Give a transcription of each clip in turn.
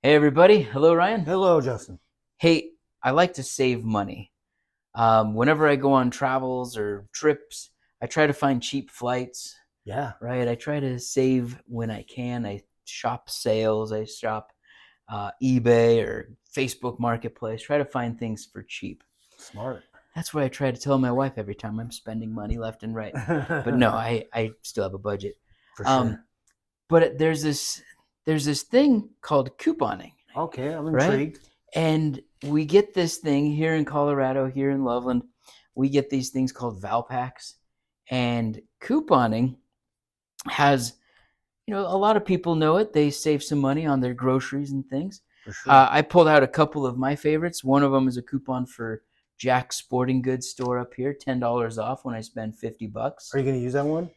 Hey everybody, hello Ryan. Hello, Justin. Hey, I like to save money. Whenever I go on travels or trips, I try to find cheap flights, Yeah, right? I try to save when I can. I shop sales, I shop eBay or Facebook Marketplace, try to find things for cheap. smart. That's what I try to tell my wife every time I'm spending money left and right. But no, I still have a budget. For Um, sure. but there's this thing called couponing, Okay, I'm right? intrigued. And we get this thing here in Colorado, here in Loveland. We get these things called Valpaks, and couponing has, a lot of people know it. They save some money on their groceries and things. For sure. I pulled out a couple of my favorites. One of them is a coupon for Jack's Sporting Goods store up here, $10 off when I spend $50. Are you going to use that one?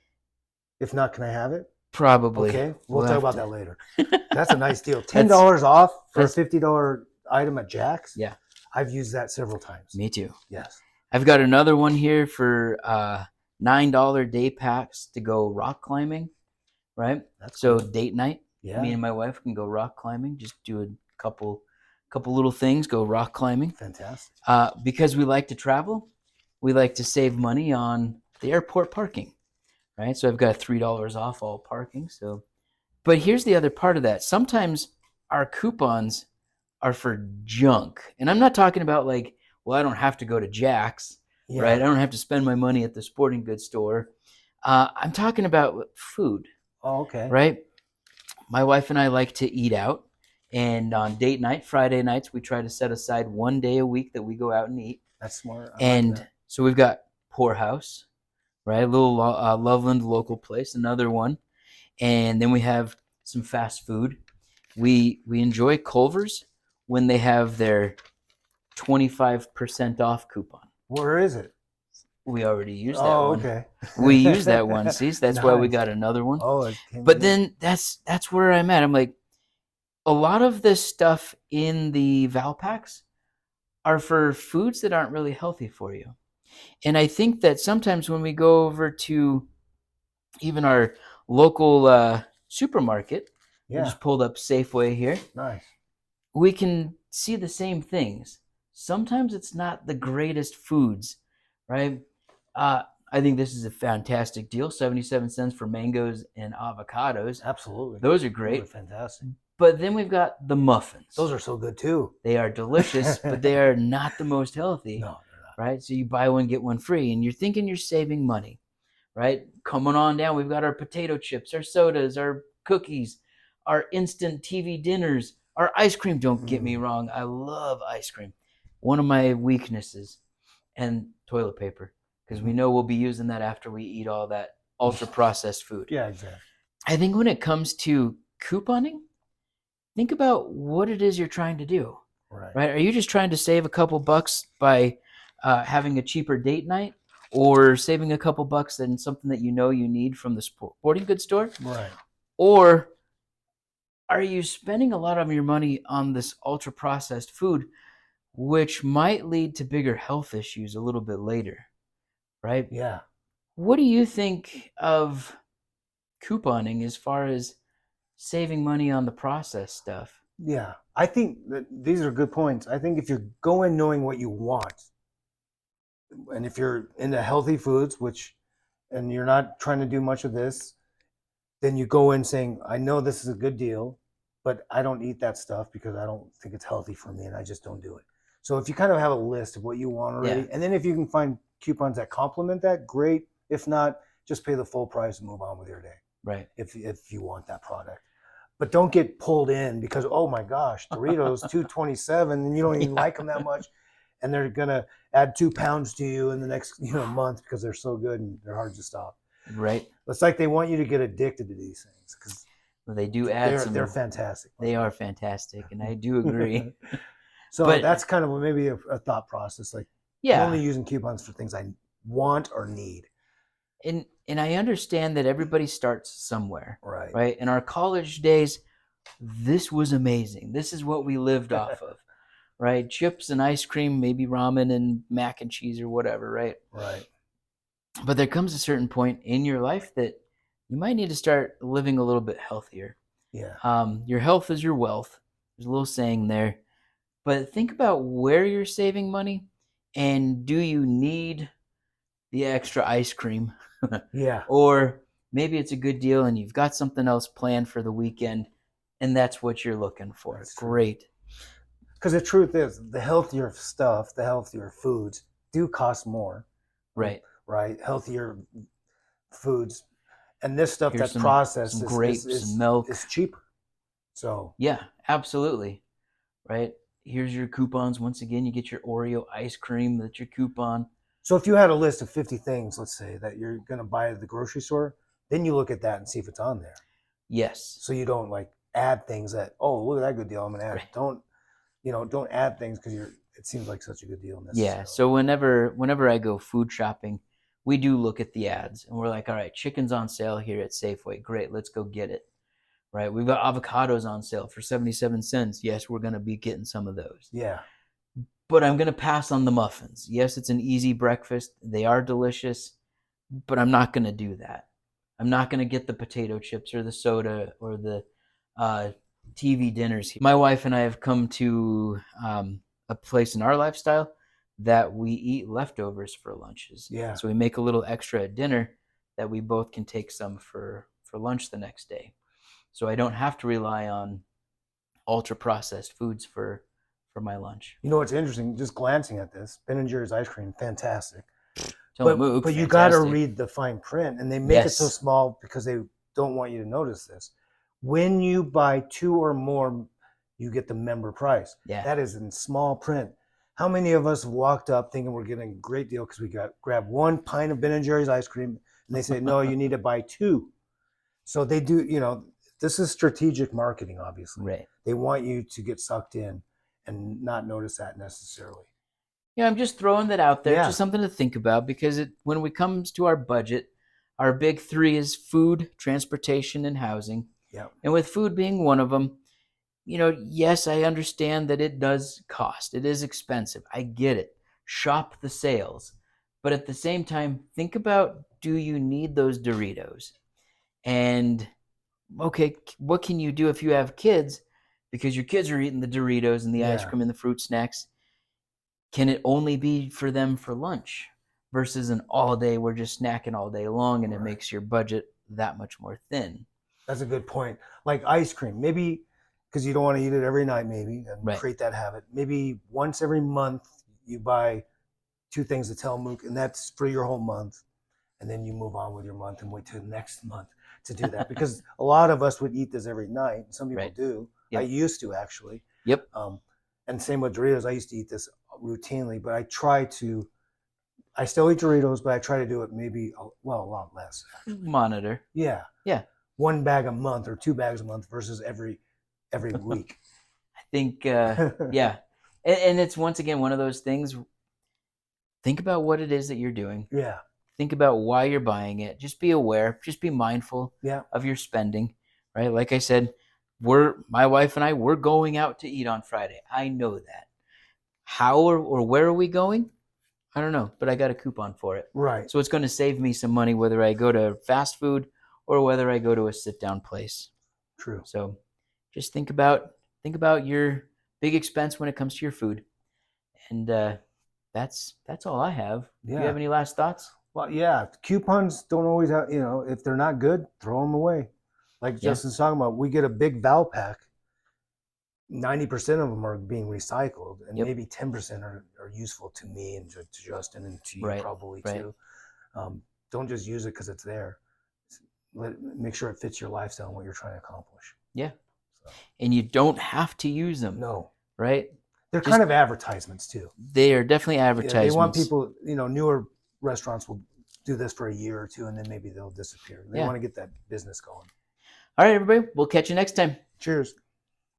If not, can I have it? Probably. Okay, we'll We'll talk have about to. that later. That's a nice deal. $10 That's off for a that's $50 item at Jack's. yeah, I've used that several times. me too. Yes. I've got another one here for $9 day packs to go rock climbing, right? That's So cool. date night, me Yeah, and my wife can go rock climbing. Just do a couple little things, go rock climbing. fantastic. Because we like to travel, we like to save money on the airport parking, right? So I've got $3 off all parking. So, but here's the other part of that. Sometimes our coupons are for junk, and I'm not talking about like, well, I don't have to go to Jack's, right? I Yeah. don't have to spend my money at the sporting goods store. I'm talking about food, Oh, okay. right? My wife and I like to eat out. And on date night, Friday nights, we try to set aside one day a week that we go out and eat. That's smart. I like And that. so we've got Poorhouse, right? A little Loveland local place, another one. And then we have some fast food. We enjoy Culver's when they have their 25% off coupon. Where is it? We already used that Oh, one. okay. We used that one. See, so that's why we Nice. got another one. Oh, it came But again. then that's where I'm at. I'm like, a lot of this stuff in the Valpaks are for foods that aren't really healthy for you. And I think that sometimes when we go over to even our local supermarket, I Yeah, just pulled up Safeway here, nice. we can see the same things. Sometimes it's not the greatest foods, right? Uh, I think this is a fantastic deal, 77 cents for mangoes and avocados. Absolutely. Those are Those are great. fantastic. But then we've got the muffins. Those are so good too. They are delicious, but they are not the most healthy, No, they're not. right? So you buy one, get one free, and you're thinking you're saving money, right? Coming on down, we've got our potato chips, our sodas, our cookies, our instant TV dinners, our ice cream. Don't get me wrong, I love ice cream. One of my weaknesses, and toilet paper, because we know we'll be using that after we eat all that ultra processed food. Yeah, exactly. I think when it comes to couponing, think about what it is you're trying to do, Right. right? Are you just trying to save a couple bucks by having a cheaper date night, or saving a couple bucks in something that you know you need from the sporting goods store? Right. Or are you spending a lot of your money on this ultra processed food, which might lead to bigger health issues a little bit later, right? Yeah. What do you think of couponing as far as saving money on the processed stuff? Yeah. I think that these are good points. I think if you go in knowing what you want, and if you're into healthy foods, and you're not trying to do much of this, then you go in saying, I know this is a good deal, but I don't eat that stuff because I don't think it's healthy for me and I just don't do it. So if you kind of have a list of what you want already, Yeah. and then if you can find coupons that complement that, great. If not, just pay the full price and move on with your day Right. if you want that product. But don't get pulled in because, oh my gosh, Doritos $2.27 and you don't even like them that much, and they're gonna add 2 pounds to you in the next month because they're so good and they're hard to stop. Right. It's like they want you to get addicted to these things because Well, they do add they're fantastic. They are fantastic, and I do agree. So But that's kind of maybe a thought process. Like I'm only yeah, using coupons for things I want or need. and I understand that everybody starts somewhere, Right. right? In our college days, this was amazing. This is what we lived off of, right? Chips and ice cream, maybe ramen and mac and cheese or whatever, right? Right. But there comes a certain point in your life that you might need to start living a little bit healthier. Yeah. Your health is your wealth. There's a little saying there. But think about where you're saving money, and do you need the extra ice cream? Yeah. Or maybe it's a good deal and you've got something else planned for the weekend and that's what you're looking for. That's true. Great. Because the truth is, the healthier stuff, the healthier foods do cost more. Right. Right. Healthier foods. And this stuff Here's that's some processed grapes and milk. is cheaper. So yeah, absolutely. Right. Here's your coupons. Once again, you get your Oreo ice cream. That's your coupon. So if you had a list of 50 things, let's say, that you're going to buy at the grocery store, then you look at that and see if it's on there. Yes. So you don't like add things that, oh, look at that good deal, I'm going to add. Right. Don't add things because it seems like such a good deal necessarily. Yeah. So whenever I go food shopping, we do look at the ads and we're like, all right, chicken's on sale here at Safeway. Great. Let's go get it. Right. We've got avocados on sale for 77 cents. Yes, we're going to be getting some of those. Yeah. But I'm going to pass on the muffins. Yes, it's an easy breakfast. They are delicious, but I'm not going to do that. I'm not going to get the potato chips or the soda or the TV dinners. My wife and I have come to a place in our lifestyle that we eat leftovers for lunches. Yeah. So we make a little extra at dinner that we both can take some for lunch the next day. So I don't have to rely on ultra processed foods for my lunch. You know what's interesting? Just glancing at this, Ben & Jerry's ice cream, fantastic. But you got to read the fine print, and they make it so Yes. small because they don't want you to notice this. When you buy 2 or more, you get the member price. Yeah. That is in small print. How many of us walked up thinking we're getting a great deal because we grab 1 pint of Ben & Jerry's ice cream, and they say, no, you need to buy 2. So they do, this is strategic marketing, obviously. Right. They want you to get sucked in and not notice that necessarily. Yeah, I'm just throwing that out there, Yeah. just something to think about, because when it comes to our budget, our big 3 is food, transportation, and housing. Yeah. And with food being one of them, yes, I understand that it does cost. It is expensive. I get it. Shop the sales. But at the same time, think about, do you need those Doritos? And okay, what can you do if you have kids? Because your kids are eating the Doritos and the ice cream and the fruit snacks. Can it only be for them for lunch versus an all day, we're just snacking all day long, and it makes your budget that much more thin? That's a good point. Like ice cream, maybe because you don't want to eat it every night, maybe, and create that habit. Maybe once every month you buy 2 things to Tillamook, and that's for your whole month. And then you move on with your month and wait till next month to do that. Because a lot of us would eat this every night. Some people do. Yep. I used to, actually. Yep. And same with Doritos. I used to eat this routinely, but I still eat Doritos, but I try to do it maybe, a lot less. Actually. Monitor. Yeah. Yeah. 1 bag a month or 2 bags a month versus every week. I think, yeah. And it's, once again, one of those things. Think about what it is that you're doing. Yeah. Think about why you're buying it. Just be aware. Just be mindful of your spending, right? Like I said, my wife and I, we're going out to eat on Friday. I know that. How or where are we going? I don't know, but I got a coupon for it. Right. So it's going to save me some money whether I go to fast food or whether I go to a sit-down place. True. So just think about your big expense when it comes to your food. And that's all I have. Yeah. Do you have any last thoughts? Well, yeah, coupons don't always have, if they're not good, throw them away. Like Justin's talking about, we get a big Val pack. 90% of them are being recycled, and maybe 10% are useful to me and to Justin and to you probably too. Don't just use it because it's there. Make sure it fits your lifestyle and what you're trying to accomplish. Yeah. So. And you don't have to use them. No. Right? They're kind of advertisements too. They are definitely advertisements. They want people, newer restaurants will do this for a year or 2 and then maybe they'll disappear. They want to get that business going. All right, everybody. We'll catch you next time. Cheers.